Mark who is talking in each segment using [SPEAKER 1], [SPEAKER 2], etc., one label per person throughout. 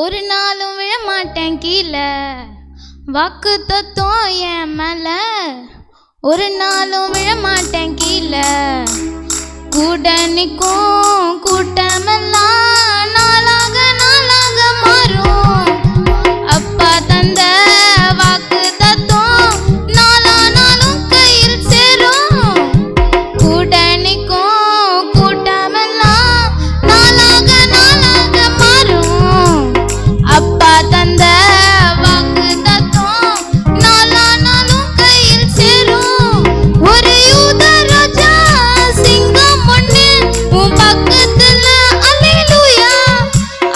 [SPEAKER 1] ஒரு நாளும் விழமாட்டேன் கீழே, வாக்கு தத்துவம் என் மேல. ஒரு நாளும் விழமாட்டேன் கீழே, கூட நிற்கும் கூட்டமெல்லாம் நாளாக நாளாக மாறும். அப்பா தந்த வாக்கு தத்துவம் நாளானாலும் கையில் சேரும். கூட நிற்கும் கூட்டமெல்லாம் நாளாக நாளாக மாறும். அப்பா தந்த வாக்கு தத்துவம் நாளானாலும் கையில் சேரும். ஒரு யூத ராஜா சிங்கம் ஒண்ணு உன் பக்கத்துல, அல்லேலூயா.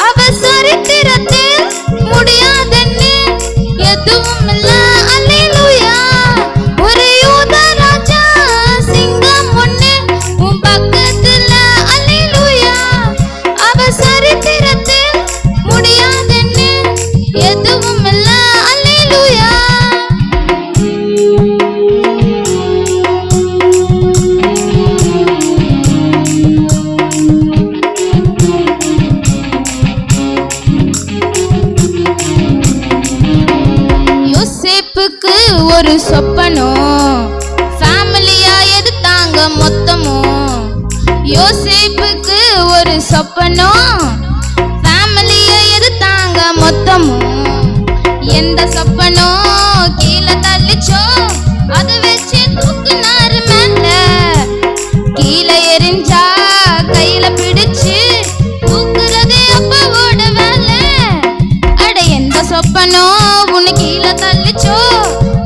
[SPEAKER 1] அவ சரித்திரத்தில் முடியாதன்னு எதுவும் இல்ல, அல்லேலூயா. ஒரு யூத ராஜா சிங்கம் ஒண்ணு உன் பக்கத்துல, அல்லேலூயா. அவ சரித்திரத்தில் முடியாதன்னு எதுவும் இல்ல, அல்லேலூயா. யோசேப்புக்கு ஒரு சொப்பனம், ஃபேமிலியா எடுத்தாங்க மொத்தமும். யோசேப்புக்கு ஒரு சொப்பனம், ஃபேமிலியா எடுத்தாங்க மொத்தமும். எந்த சொப்பனம் கீழே தள்ளிச்சோ அதை வச்சு தூக்குனாரு மேல. கீழே எரிஞ்சா கையில பிடிச்சு தூக்குறதே அப்பாவோட வேலை. அட எந்த சொப்பனம் உன்னை கீழே தள்ளிச்சோ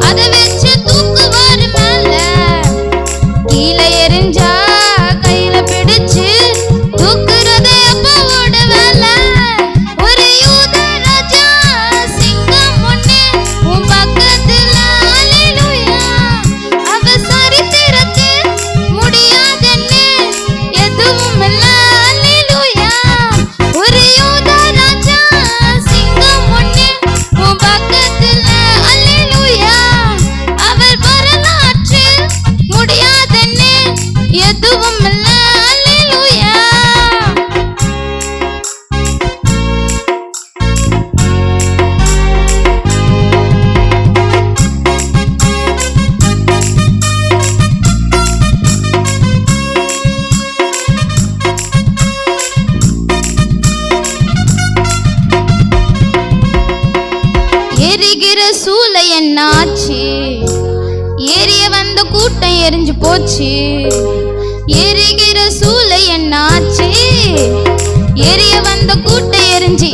[SPEAKER 1] அதை வச்சு தூக்குவாரு மேல. கீழே எரிஞ்சா கையில பிடிச்சு தூக்குறதே அப்பாவோட வேலை. ஒரு யூத ராஜா சிங்கம் ஒண்ணு உன் பக்கத்துல, அல்லேலூயா. அவ சரித்திரத்தில் முடியாதன்னு எதுவும் இல்ல, அல்லேலூயா. ஒரு யூத ராஜா சிங்கம் ஒண்ணு உன் பக்கத்துல, அல்லேலூயா. அவர் வரலாற்றில் முடியாதன்னு எதுவும் இல்ல, அல்லேலூயா. எரிகிற சூளை என்னாச்சு, எரிய வந்த கூட்டம் எரிஞ்சு போச்சு. எரிகிற சூளை என்னாச்சு, எரிய வந்த கூட்டம் எரிஞ்சு